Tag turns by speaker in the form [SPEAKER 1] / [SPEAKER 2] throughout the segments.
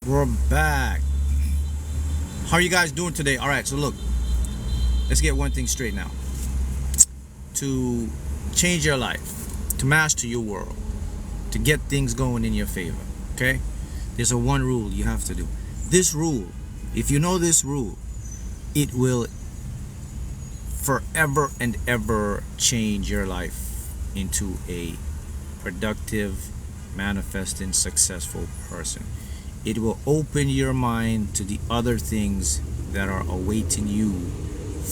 [SPEAKER 1] We're back. How are you guys doing today? All right, so look, let's get one thing straight now. To change your life, to master your world, to get things going in your favor, okay? There's a one rule you have to do. This rule, if you know this rule, it will forever and ever change your life into a productive, manifesting, successful person. It will open your mind to the other things that are awaiting you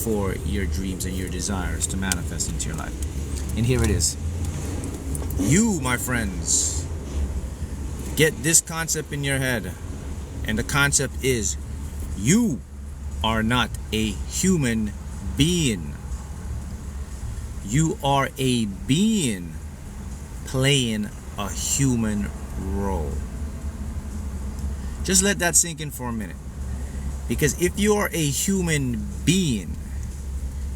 [SPEAKER 1] for your dreams and your desires to manifest into your life. And here it is. You, my friends, get this concept in your head. And the concept is, you are not a human being. You are a being playing a human role. Just let that sink in for a minute. Because if you are a human being,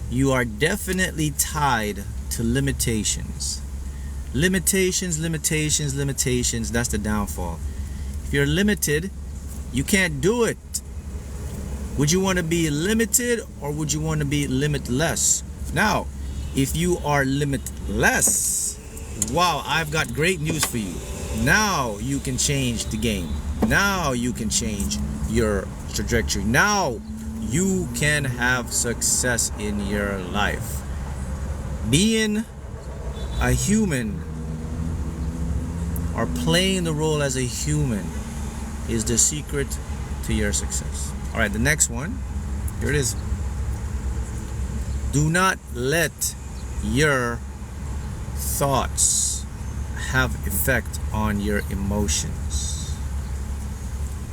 [SPEAKER 1] you are definitely tied to limitations. Limitations, that's the downfall. If you're limited, you can't do it. Would you want to be limited or would you want to be limitless? Now, if you are limitless, wow, I've got great news for you. Now you can change the game. Now you can change your trajectory. Now you can have success in your life. Being a human or playing the role as a human is the secret to your success. All right, the next one, here it is. Do not let your thoughts have effect on your emotions.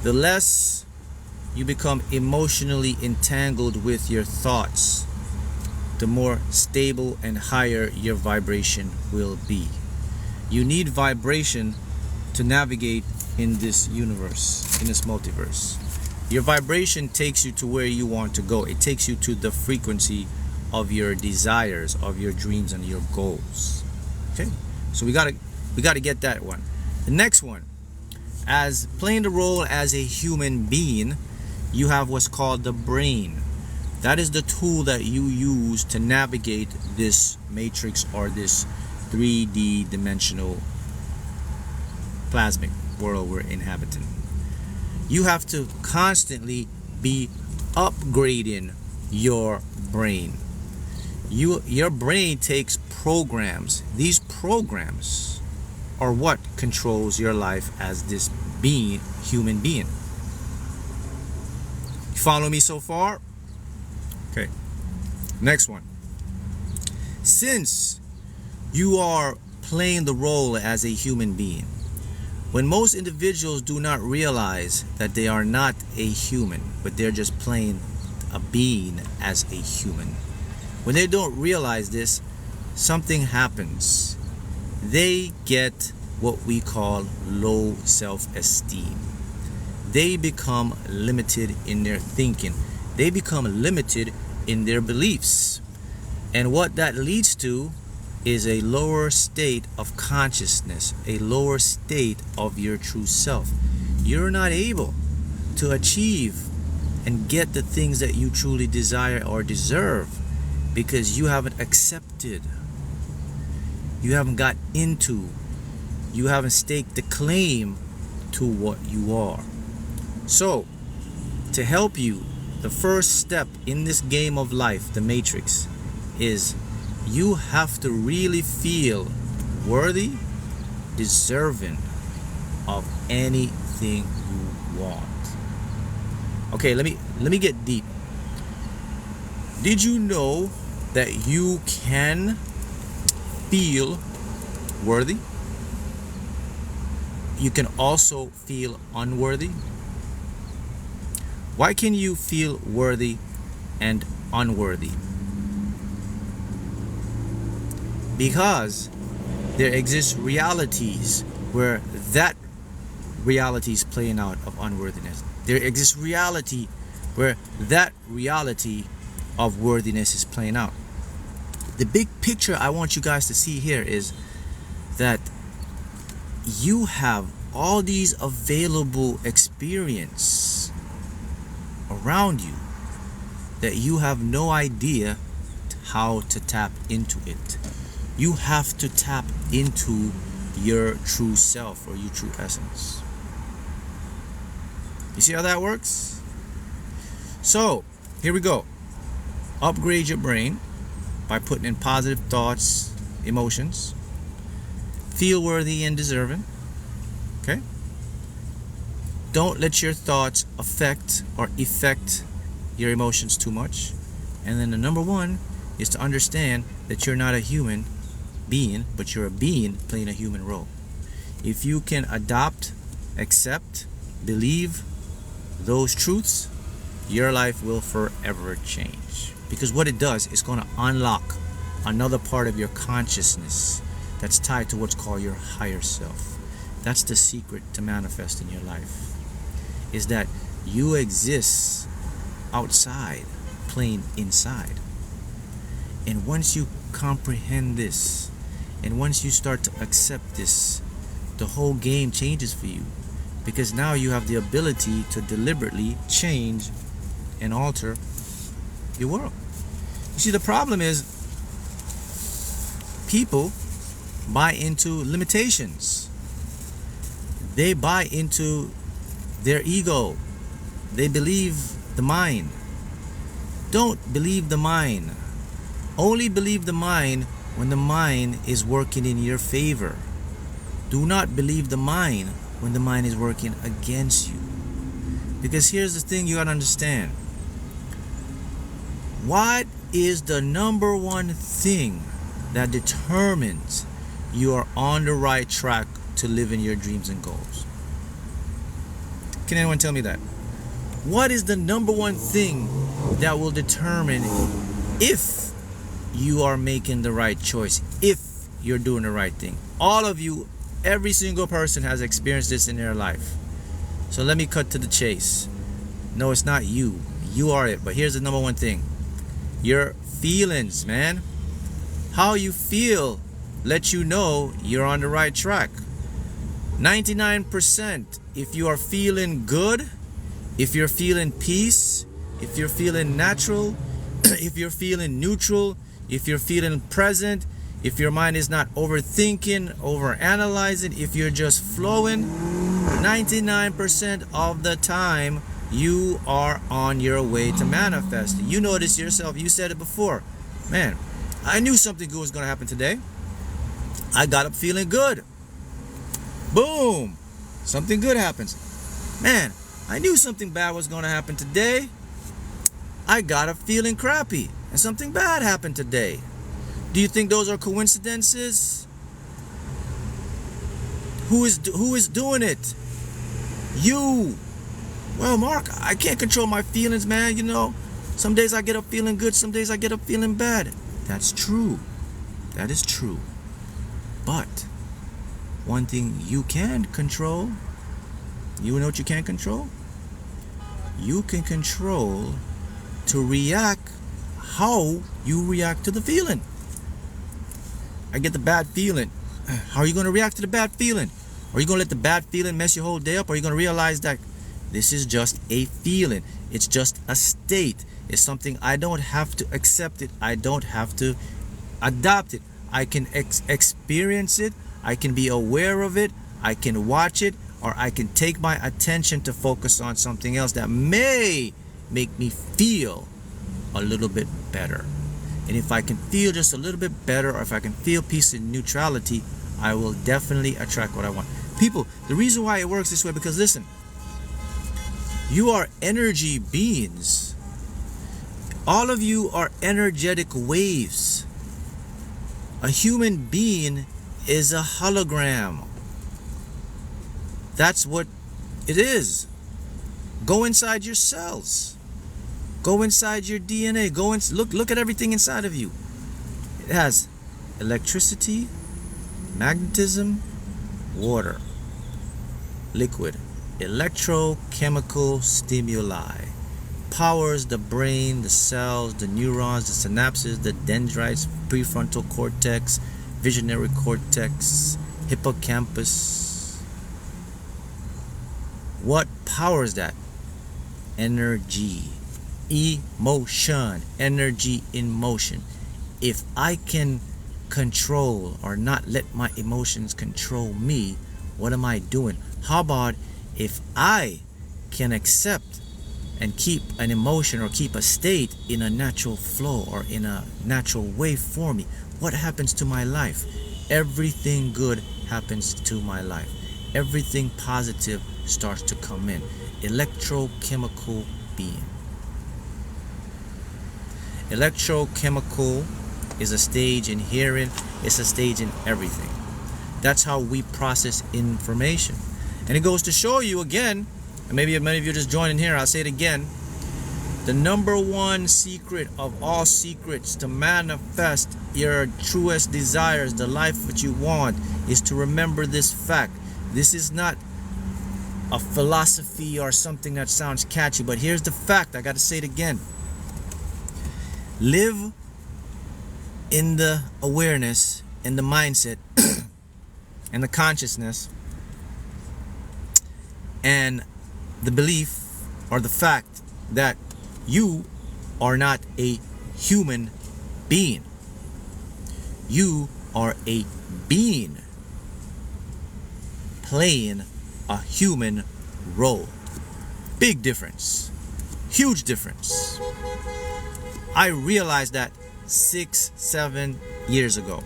[SPEAKER 1] The less you become emotionally entangled with your thoughts, the more stable and higher your vibration will be. You need vibration to navigate in this universe, in this multiverse. Your vibration takes you to where you want to go. It takes you to the frequency of your desires, of your dreams and your goals. Okay? So we gotta get that one. The next one, as playing the role as a human being, you have what's called the brain. That is the tool that you use to navigate this matrix or this 3D dimensional plasmic world we're inhabiting. You have to constantly be upgrading your brain. Your brain takes programs. These programs are what controls your life as this human being. You follow me so far? Okay. Next one. Since you are playing the role as a human being, when most individuals do not realize that they are not a human, but they're just playing a being as a human, when they don't realize this, something happens. They get what we call low self-esteem. They become limited in their thinking. They become limited in their beliefs. And what that leads to is a lower state of consciousness, a lower state of your true self. You're not able to achieve and get the things that you truly desire or deserve because you haven't accepted, you haven't got into, you haven't staked the claim to what you are. So, to help you, the first step in this game of life, the matrix, is you have to really feel worthy, deserving of anything you want. Okay, let me get deep. Did you know that you can feel worthy? You can also feel unworthy. Why can you feel worthy and unworthy? Because there exist realities where that reality is playing out of unworthiness. There exists reality where that reality of worthiness is playing out. The big picture I want you guys to see here is that you have all these available experience around you that you have no idea how to tap into it. You have to tap into your true self or your true essence. You see how that works? So, here we go. Upgrade your brain by putting in positive thoughts, emotions. Feel worthy and deserving. Okay? Don't let your thoughts affect your emotions too much. And then the number one is to understand that you're not a human being, but you're a being playing a human role. If you can adopt, accept, believe those truths, your life will forever change. Because what it does is going to unlock another part of your consciousness that's tied to what's called your higher self. That's the secret to manifest in your life, is that you exist outside playing inside. And once you comprehend this, and once you start to accept this, the whole game changes for you. Because now you have the ability to deliberately change and alter your world. You see, the problem is people buy into limitations. They buy into their ego. They believe the mind. Don't believe the mind. Only believe the mind when the mind is working in your favor. Do not believe the mind when the mind is working against you. Because here's the thing you gotta understand. What is the number one thing that determines you are on the right track to live in your dreams and goals? Can anyone tell me that? What is the number one thing that will determine if you are making the right choice, if you're doing the right thing? All of you, every single person has experienced this in their life. So let me cut to the chase. No, it's not you. You are it. But here's the number one thing. Your feelings, man. How you feel lets you know you're on the right track. 99%, if you are feeling good, if you're feeling peace, if you're feeling natural, if you're feeling neutral, if you're feeling present, if your mind is not overthinking, overanalyzing, if you're just flowing, 99% of the time you are on your way to manifest. You know this yourself. You said it before. Man, I knew something good was going to happen today. I got up feeling good. Boom. Something good happens. Man, I knew something bad was going to happen today. I got up feeling crappy. And something bad happened today. Do you think those are coincidences? Who is doing it? You. Well, Mark, I can't control my feelings, man. You know, some days I get up feeling good, some days I get up feeling bad. That's true. That is true. But one thing you can control, you know what you can't control? You can control to react how you react to the feeling. I get the bad feeling. How are you going to react to the bad feeling? Are you going to let the bad feeling mess your whole day up? Or are you going to realize that this is just a feeling? It's just a state. It's something I don't have to accept it. I don't have to adopt it. I can experience it. I can be aware of it. I can watch it. Or I can take my attention to focus on something else that may make me feel a little bit better. And if I can feel just a little bit better, or if I can feel peace and neutrality, I will definitely attract what I want. People, the reason why it works this way, because listen, you are energy beings. All of you are energetic waves. A human being is a hologram. That's what it is. Go inside your cells. Go inside your DNA. Look at everything inside of you. It has electricity, magnetism, water, liquid, electrochemical stimuli. Powers the brain, the cells, the neurons, the synapses, the dendrites, prefrontal cortex, visionary cortex, hippocampus. What powers that? Energy. Emotion. Energy in motion. If I can control or not let my emotions control me, what am I doing? How about if I can accept and keep an emotion or keep a state in a natural flow or in a natural way for me? What happens to my life? Everything good happens to my life. Everything positive starts to come in. Electrochemical being. Electrochemical is a stage in hearing. It's a stage in everything. That's how we process information. And it goes to show you again, and maybe many of you are just joining here, I'll say it again. The number one secret of all secrets to manifest your truest desires, the life that you want, is to remember this fact. This is not a philosophy or something that sounds catchy, but here's the fact. I got to say it again. Live in the awareness, in the mindset, and the consciousness, and the belief or the fact that you are not a human being. You are a being playing a human role. Big difference. Huge difference. I realized that 6-7 years ago.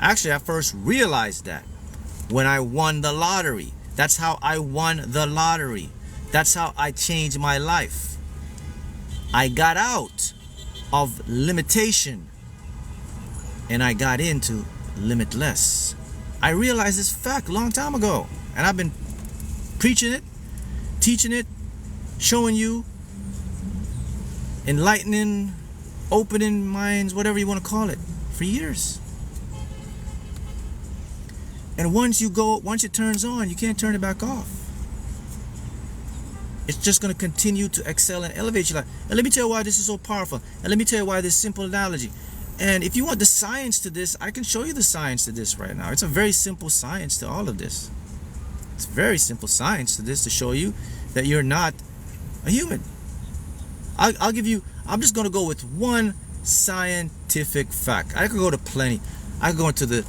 [SPEAKER 1] Actually, I first realized that when I won the lottery. That's how I won the lottery. That's how I changed my life. I got out of limitation and I got into limitless. I realized this fact a long time ago, and I've been preaching it, teaching it, showing you, enlightening, opening minds, whatever you want to call it, for years. And once it turns on, you can't turn it back off. It's just going to continue to excel and elevate your life. And let me tell you why this is so powerful. And let me tell you why this simple analogy. And if you want the science to this, I can show you the science to this right now. It's a very simple science to all of this. It's very simple science to this to show you that you're not a human. I'm just going to go with one scientific fact. I could go to plenty. I could go into the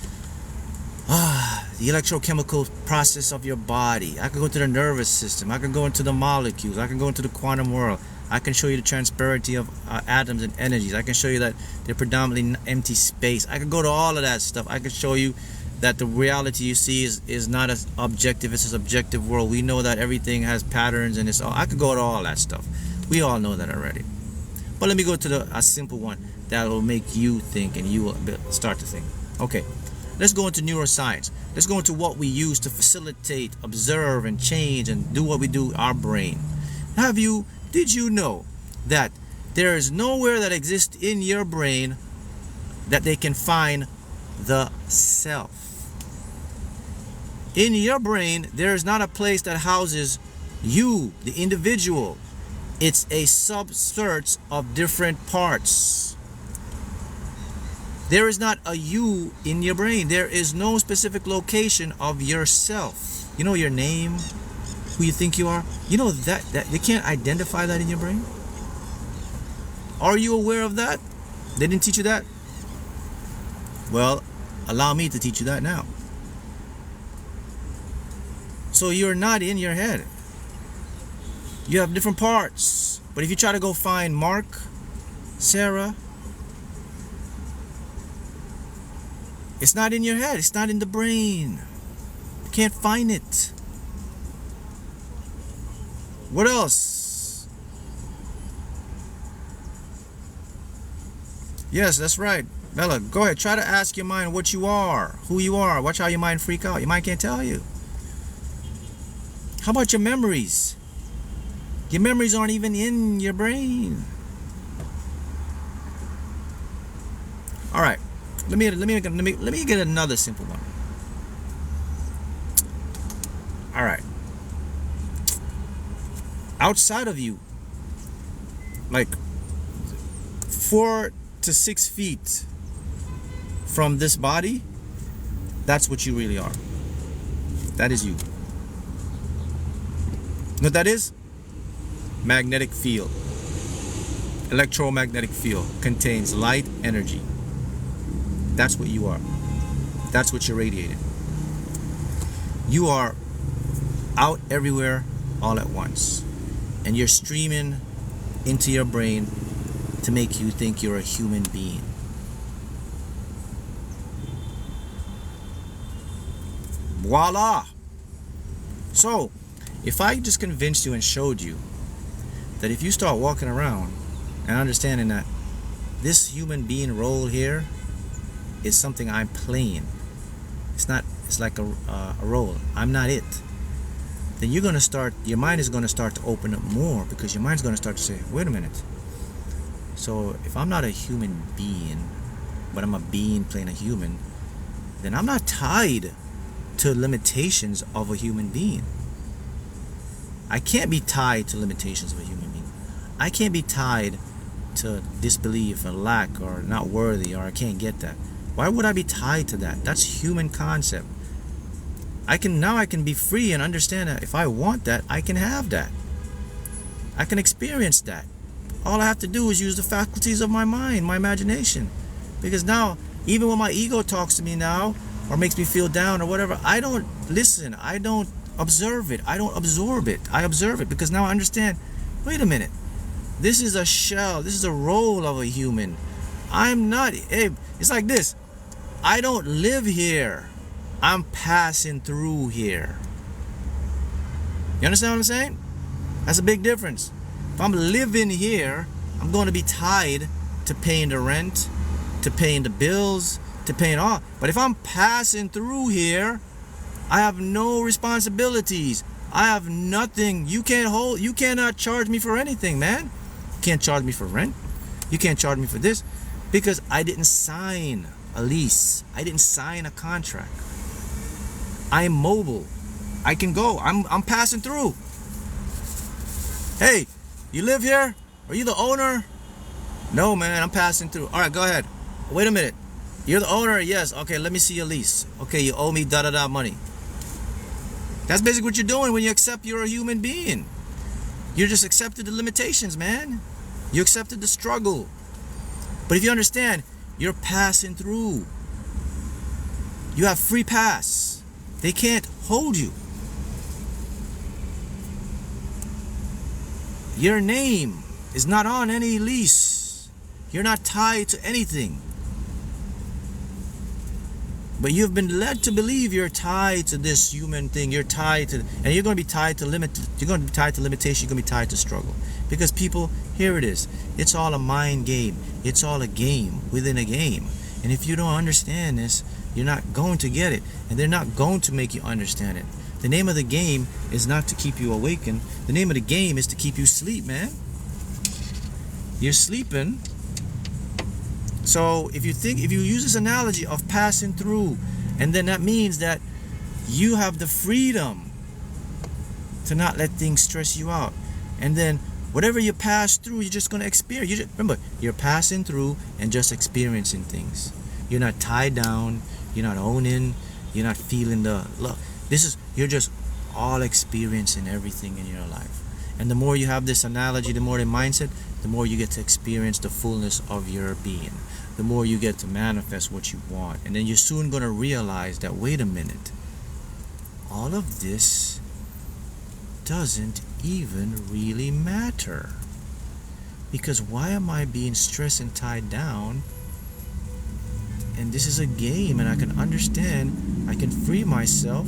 [SPEAKER 1] electrochemical process of your body. I could go to the nervous system. I can go into the molecules. I can go into the quantum world. I can show you the transparency of atoms and energies. I can show you that they're predominantly empty space. I can go to all of that stuff. I can show you that the reality you see is not as objective. It's a subjective world. We know that everything has patterns and it's all. I could go to all that stuff. We all know that already. But let me go to a simple one that will make you think and you will start to think. Okay, let's go into neuroscience. Let's go into what we use to facilitate, observe, and change and do what we do, our brain. Did you know that there is nowhere that exists in your brain that they can find the self? In your brain, there is not a place that houses you, the individual. It's a subset of different parts. There is not a you in your brain. There is no specific location of yourself. You know your name, who you think you are. You know that you can't identify that in your brain. Are you aware of that? They didn't teach you that? Well, allow me to teach you that now. So you're not in your head. You have different parts. But if you try to go find Mark, Sarah, it's not in your head. It's not in the brain. You can't find it. What else? Yes, that's right. Bella, go ahead. Try to ask your mind what you are, who you are. Watch how your mind freak out. Your mind can't tell you. How about your memories? Your memories aren't even in your brain. All right. Let me get another simple one. All right. Outside of you, like 4 to 6 feet from this body, that's what you really are. That is you. know what that is? Magnetic field. Electromagnetic field contains light energy. That's what you are. That's what you're radiating. You are out everywhere all at once. And you're streaming into your brain to make you think you're a human being. Voila! So, if I just convinced you and showed you that if you start walking around and understanding that this human being role here is something I'm playing, it's like a role, I'm not it, then you're going to start, your mind is going to start to open up more, because your mind's going to start to say, wait a minute, so if I'm not a human being, but I'm a being playing a human, then I'm not tied to limitations of a human being. I can't be tied to limitations of a human being. I can't be tied to disbelief or lack or not worthy or I can't get that. Why would I be tied to that? That's human concept. I can be free and understand that if I want that, I can have that. I can experience that. All I have to do is use the faculties of my mind, my imagination. Because now, even when my ego talks to me now, or makes me feel down or whatever, I don't listen, I don't observe it, I don't absorb it, I observe it, because now I understand, wait a minute, this is a shell, this is a role of a human. I'm not, it's like this, I don't live here, I'm passing through here. You understand what I'm saying? That's a big difference. If I'm living here, I'm going to be tied to paying the rent, to paying the bills, to paying all. But if I'm passing through here, I have no responsibilities. I have nothing. You cannot charge me for anything, man. You can't charge me for rent. You can't charge me for this, because I didn't sign a lease. I didn't sign a contract. I'm mobile. I can go. I'm passing through. Hey, you live here? Are you the owner? No, man, I'm passing through. All right, go ahead. Wait a minute. You're the owner? Yes. Okay, let me see your lease. Okay, you owe me da-da-da money. That's basically what you're doing when you accept you're a human being. You just accepted the limitations, man. You accepted the struggle. But if you understand, you're passing through. You have free pass. They can't hold you. Your name is not on any lease. You're not tied to anything. But you've been led to believe you're tied to this human thing. You're tied to, and you're going to be tied to limit. You're going to be tied to limitation. You're going to be tied to struggle. Because people, here it is. It's all a mind game. It's all a game within a game. And if you don't understand this, you're not going to get it. And they're not going to make you understand it. The name of the game is not to keep you awakened. The name of the game is to keep you asleep, man. You're sleeping. So if you use this analogy of passing through, and then that means that you have the freedom to not let things stress you out. And then whatever you pass through, you're just going to experience. Remember, you're passing through and just experiencing things. You're not tied down. You're not owning. You're not feeling the love. You're just all experiencing everything in your life. And the more you have this analogy, the more the mindset, the more you get to experience the fullness of your being. The more you get to manifest what you want. And then you're soon going to realize that, wait a minute, all of this doesn't even really matter. Because why am I being stressed and tied down? And this is a game, and I can understand, I can free myself.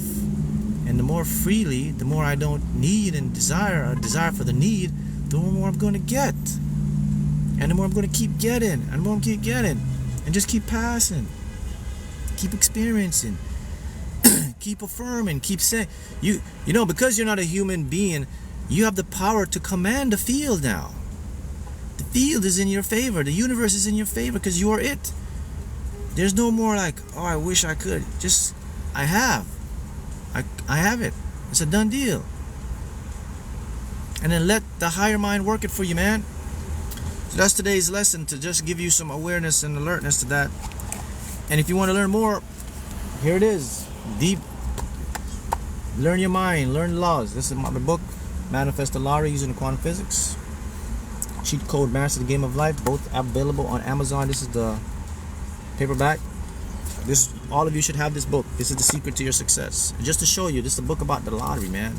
[SPEAKER 1] And the more freely, the more I don't need and desire for the need, the more I'm going to get. And the more I'm going to keep getting, and the more I'm keep getting. And just keep passing. Keep experiencing. Keep affirming. Keep saying. You know, because you're not a human being, you have the power to command the field now. The field is in your favor. The universe is in your favor because you are it. There's no more like, oh, I wish I could. Just, I have. I have it. It's a done deal. And then let the higher mind work it for you, man. So that's today's lesson, to just give you some awareness and alertness to that. And if you want to learn more, here it is. Deep. Learn your mind. Learn laws. This is my book. Manifest the Lottery using the quantum physics. Cheat Code Master the Game of Life, both available on Amazon. This is the paperback. This, all of you should have this book. This is the secret to your success. And just to show you, this is a book about the lottery, man.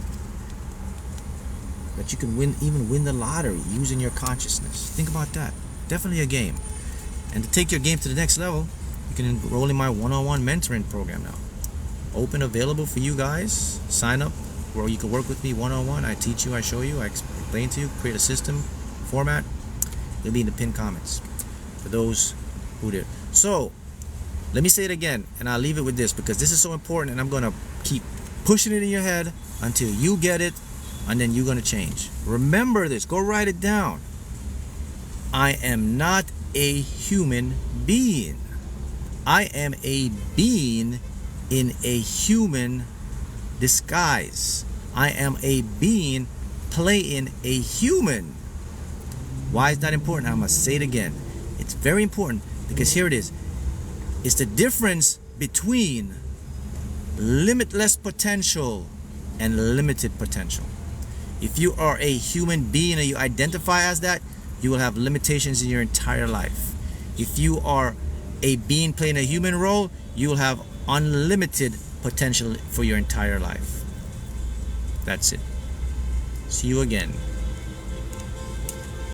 [SPEAKER 1] That you can even win the lottery using your consciousness. Think about that. Definitely a game. And to take your game to the next level, you can enroll in my one-on-one mentoring program now. Open, available for you guys. Sign up where you can work with me one-on-one. I teach you, I show you, I explain to you, create a system, format. It'll be in the pinned comments for those who did. So, let me say it again, and I'll leave it with this because this is so important, and I'm going to keep pushing it in your head until you get it, and then you're going to change. Remember this. Go write it down. I am not a human being. I am a being in a human disguise. I am a being playing a human. Why is that important? I'm going to say it again. It's very important because here it is. It's the difference between limitless potential and limited potential. If you are a human being and you identify as that, you will have limitations in your entire life. If you are a being playing a human role, you will have unlimited potential for your entire life. That's it. See you again.